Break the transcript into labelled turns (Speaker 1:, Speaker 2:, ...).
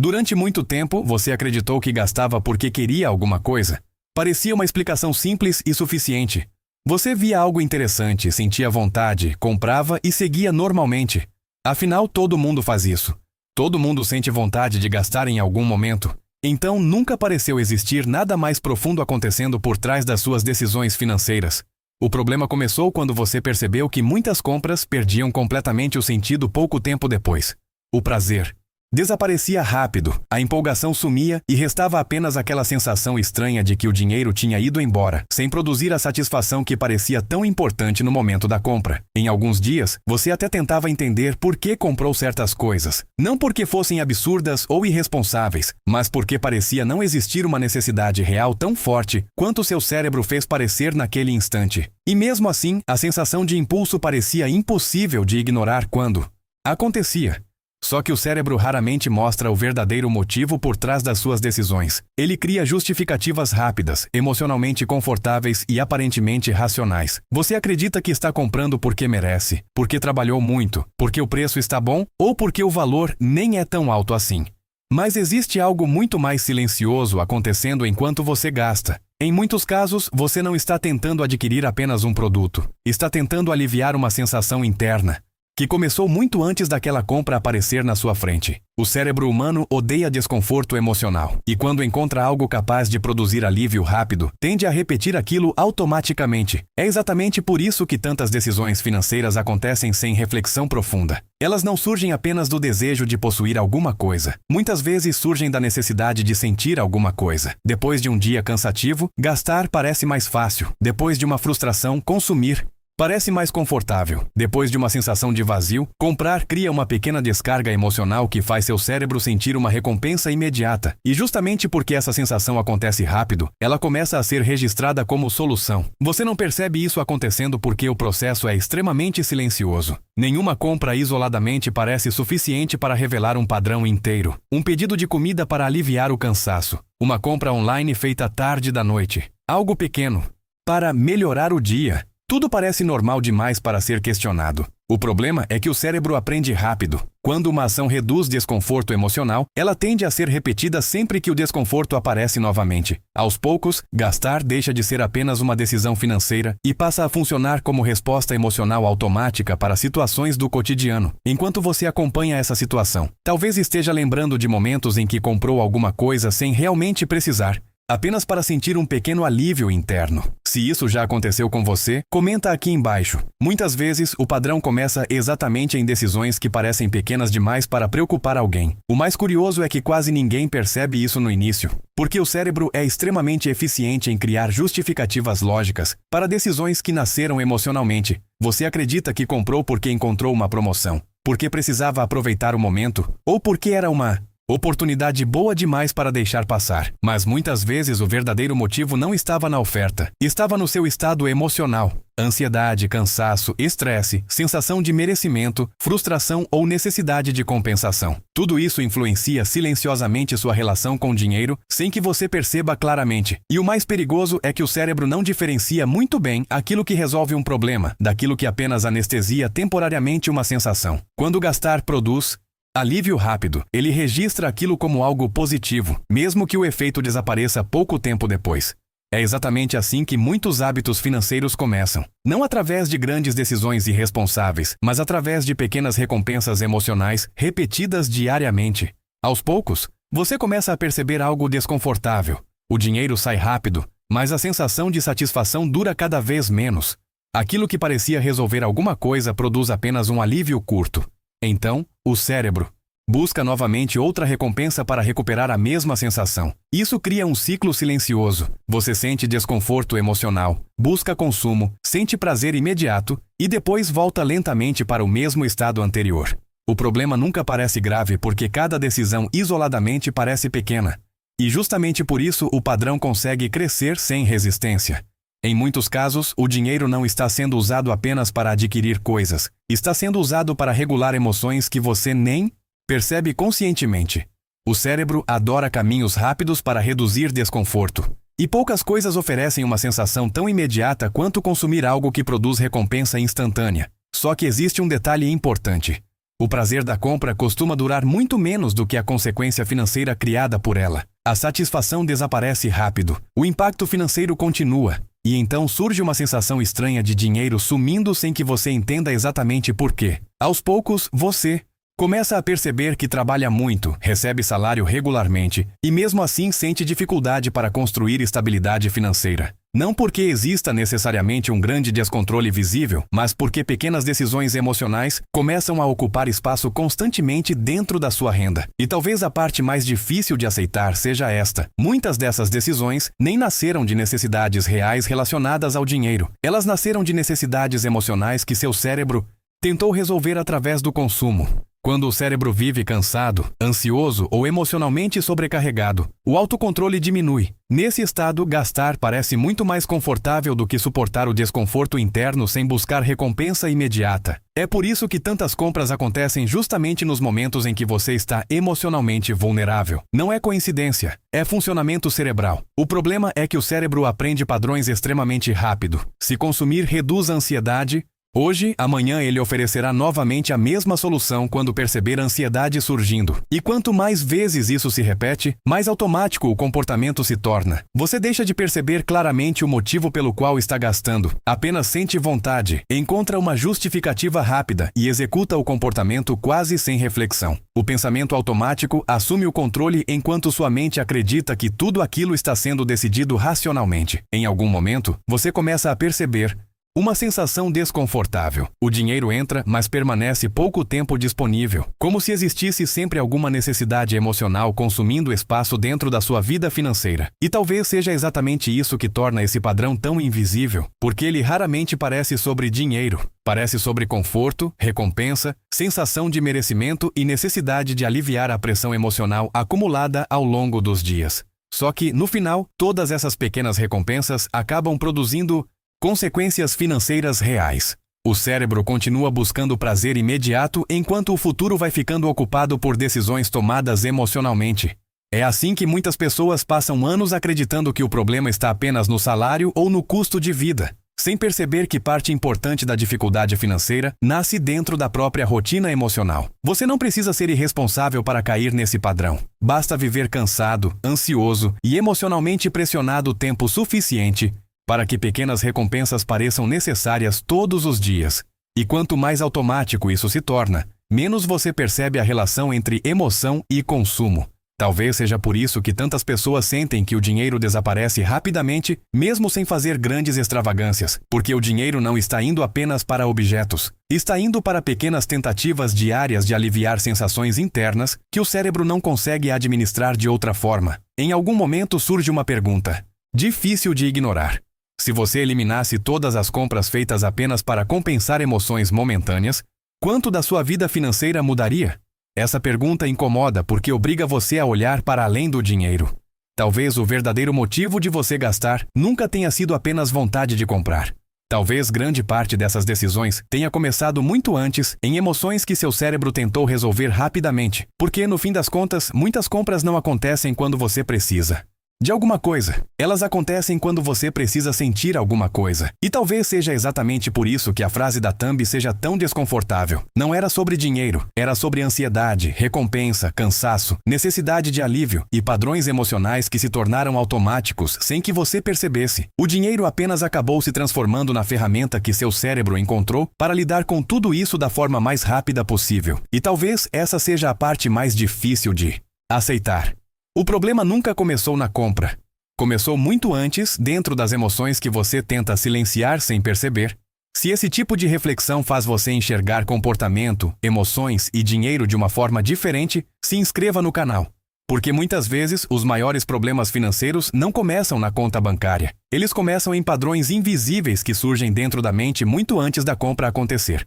Speaker 1: Durante muito tempo, você acreditou que gastava porque queria alguma coisa. Parecia uma explicação simples e suficiente. Você via algo interessante, sentia vontade, comprava e seguia normalmente. Afinal, todo mundo faz isso. Todo mundo sente vontade de gastar em algum momento. Então, nunca pareceu existir nada mais profundo acontecendo por trás das suas decisões financeiras. O problema começou quando você percebeu que muitas compras perdiam completamente o sentido pouco tempo depois. O prazer desaparecia rápido, a empolgação sumia e restava apenas aquela sensação estranha de que o dinheiro tinha ido embora, sem produzir a satisfação que parecia tão importante no momento da compra. Em alguns dias, você até tentava entender por que comprou certas coisas. Não porque fossem absurdas ou irresponsáveis, mas porque parecia não existir uma necessidade real tão forte quanto seu cérebro fez parecer naquele instante. E mesmo assim, a sensação de impulso parecia impossível de ignorar quando acontecia. Só que o cérebro raramente mostra o verdadeiro motivo por trás das suas decisões. Ele cria justificativas rápidas, emocionalmente confortáveis e aparentemente racionais. Você acredita que está comprando porque merece, porque trabalhou muito, porque o preço está bom ou porque o valor nem é tão alto assim. Mas existe algo muito mais silencioso acontecendo enquanto você gasta. Em muitos casos, você não está tentando adquirir apenas um produto. Está tentando aliviar uma sensação interna que começou muito antes daquela compra aparecer na sua frente. O cérebro humano odeia desconforto emocional, e quando encontra algo capaz de produzir alívio rápido, tende a repetir aquilo automaticamente. É exatamente por isso que tantas decisões financeiras acontecem sem reflexão profunda. Elas não surgem apenas do desejo de possuir alguma coisa. Muitas vezes surgem da necessidade de sentir alguma coisa. Depois de um dia cansativo, gastar parece mais fácil. Depois de uma frustração, consumir parece mais confortável. Depois de uma sensação de vazio, comprar cria uma pequena descarga emocional que faz seu cérebro sentir uma recompensa imediata. E justamente porque essa sensação acontece rápido, ela começa a ser registrada como solução. Você não percebe isso acontecendo porque o processo é extremamente silencioso. Nenhuma compra isoladamente parece suficiente para revelar um padrão inteiro. Um pedido de comida para aliviar o cansaço. Uma compra online feita tarde da noite. Algo pequeno para melhorar o dia. Tudo parece normal demais para ser questionado. O problema é que o cérebro aprende rápido. Quando uma ação reduz desconforto emocional, ela tende a ser repetida sempre que o desconforto aparece novamente. Aos poucos, gastar deixa de ser apenas uma decisão financeira e passa a funcionar como resposta emocional automática para situações do cotidiano. Enquanto você acompanha essa situação, talvez esteja lembrando de momentos em que comprou alguma coisa sem realmente precisar, apenas para sentir um pequeno alívio interno. Se isso já aconteceu com você, comenta aqui embaixo. Muitas vezes, o padrão começa exatamente em decisões que parecem pequenas demais para preocupar alguém. O mais curioso é que quase ninguém percebe isso no início, porque o cérebro é extremamente eficiente em criar justificativas lógicas para decisões que nasceram emocionalmente. Você acredita que comprou porque encontrou uma promoção, porque precisava aproveitar o momento, ou porque era uma oportunidade boa demais para deixar passar. Mas muitas vezes o verdadeiro motivo não estava na oferta. Estava no seu estado emocional. Ansiedade, cansaço, estresse, sensação de merecimento, frustração ou necessidade de compensação. Tudo isso influencia silenciosamente sua relação com o dinheiro, sem que você perceba claramente. E o mais perigoso é que o cérebro não diferencia muito bem aquilo que resolve um problema, daquilo que apenas anestesia temporariamente uma sensação. Quando gastar produz alívio rápido, ele registra aquilo como algo positivo, mesmo que o efeito desapareça pouco tempo depois. É exatamente assim que muitos hábitos financeiros começam. Não através de grandes decisões irresponsáveis, mas através de pequenas recompensas emocionais repetidas diariamente. Aos poucos, você começa a perceber algo desconfortável. O dinheiro sai rápido, mas a sensação de satisfação dura cada vez menos. Aquilo que parecia resolver alguma coisa produz apenas um alívio curto. Então, o cérebro busca novamente outra recompensa para recuperar a mesma sensação. Isso cria um ciclo silencioso. Você sente desconforto emocional, busca consumo, sente prazer imediato e depois volta lentamente para o mesmo estado anterior. O problema nunca parece grave porque cada decisão isoladamente parece pequena. E justamente por isso o padrão consegue crescer sem resistência. Em muitos casos, o dinheiro não está sendo usado apenas para adquirir coisas. Está sendo usado para regular emoções que você nem percebe conscientemente. O cérebro adora caminhos rápidos para reduzir desconforto. E poucas coisas oferecem uma sensação tão imediata quanto consumir algo que produz recompensa instantânea. Só que existe um detalhe importante. O prazer da compra costuma durar muito menos do que a consequência financeira criada por ela. A satisfação desaparece rápido, o impacto financeiro continua, e então surge uma sensação estranha de dinheiro sumindo sem que você entenda exatamente por quê. Aos poucos, você começa a perceber que trabalha muito, recebe salário regularmente e mesmo assim sente dificuldade para construir estabilidade financeira. Não porque exista necessariamente um grande descontrole visível, mas porque pequenas decisões emocionais começam a ocupar espaço constantemente dentro da sua renda. E talvez a parte mais difícil de aceitar seja esta. Muitas dessas decisões nem nasceram de necessidades reais relacionadas ao dinheiro. Elas nasceram de necessidades emocionais que seu cérebro tentou resolver através do consumo. Quando o cérebro vive cansado, ansioso ou emocionalmente sobrecarregado, o autocontrole diminui. Nesse estado, gastar parece muito mais confortável do que suportar o desconforto interno sem buscar recompensa imediata. É por isso que tantas compras acontecem justamente nos momentos em que você está emocionalmente vulnerável. Não é coincidência, é funcionamento cerebral. O problema é que o cérebro aprende padrões extremamente rápido. Se consumir reduz a ansiedade, hoje, amanhã ele oferecerá novamente a mesma solução quando perceber a ansiedade surgindo. E quanto mais vezes isso se repete, mais automático o comportamento se torna. Você deixa de perceber claramente o motivo pelo qual está gastando. Apenas sente vontade, encontra uma justificativa rápida e executa o comportamento quase sem reflexão. O pensamento automático assume o controle enquanto sua mente acredita que tudo aquilo está sendo decidido racionalmente. Em algum momento, você começa a perceber uma sensação desconfortável. O dinheiro entra, mas permanece pouco tempo disponível, como se existisse sempre alguma necessidade emocional consumindo espaço dentro da sua vida financeira. E talvez seja exatamente isso que torna esse padrão tão invisível, porque ele raramente parece sobre dinheiro. Parece sobre conforto, recompensa, sensação de merecimento e necessidade de aliviar a pressão emocional acumulada ao longo dos dias. Só que, no final, todas essas pequenas recompensas acabam produzindo consequências financeiras reais. O cérebro continua buscando prazer imediato enquanto o futuro vai ficando ocupado por decisões tomadas emocionalmente. É assim que muitas pessoas passam anos acreditando que o problema está apenas no salário ou no custo de vida, sem perceber que parte importante da dificuldade financeira nasce dentro da própria rotina emocional. Você não precisa ser irresponsável para cair nesse padrão. Basta viver cansado, ansioso e emocionalmente pressionado o tempo suficiente para que pequenas recompensas pareçam necessárias todos os dias. E quanto mais automático isso se torna, menos você percebe a relação entre emoção e consumo. Talvez seja por isso que tantas pessoas sentem que o dinheiro desaparece rapidamente, mesmo sem fazer grandes extravagâncias, porque o dinheiro não está indo apenas para objetos, está indo para pequenas tentativas diárias de aliviar sensações internas que o cérebro não consegue administrar de outra forma. Em algum momento surge uma pergunta, difícil de ignorar. Se você eliminasse todas as compras feitas apenas para compensar emoções momentâneas, quanto da sua vida financeira mudaria? Essa pergunta incomoda porque obriga você a olhar para além do dinheiro. Talvez o verdadeiro motivo de você gastar nunca tenha sido apenas vontade de comprar. Talvez grande parte dessas decisões tenha começado muito antes em emoções que seu cérebro tentou resolver rapidamente, porque no fim das contas, muitas compras não acontecem quando você precisa de alguma coisa. Elas acontecem quando você precisa sentir alguma coisa. E talvez seja exatamente por isso que a frase da thumb seja tão desconfortável. Não era sobre dinheiro, era sobre ansiedade, recompensa, cansaço, necessidade de alívio e padrões emocionais que se tornaram automáticos sem que você percebesse. O dinheiro apenas acabou se transformando na ferramenta que seu cérebro encontrou para lidar com tudo isso da forma mais rápida possível. E talvez essa seja a parte mais difícil de aceitar. O problema nunca começou na compra. Começou muito antes, dentro das emoções que você tenta silenciar sem perceber. Se esse tipo de reflexão faz você enxergar comportamento, emoções e dinheiro de uma forma diferente, se inscreva no canal. Porque muitas vezes os maiores problemas financeiros não começam na conta bancária. Eles começam em padrões invisíveis que surgem dentro da mente muito antes da compra acontecer.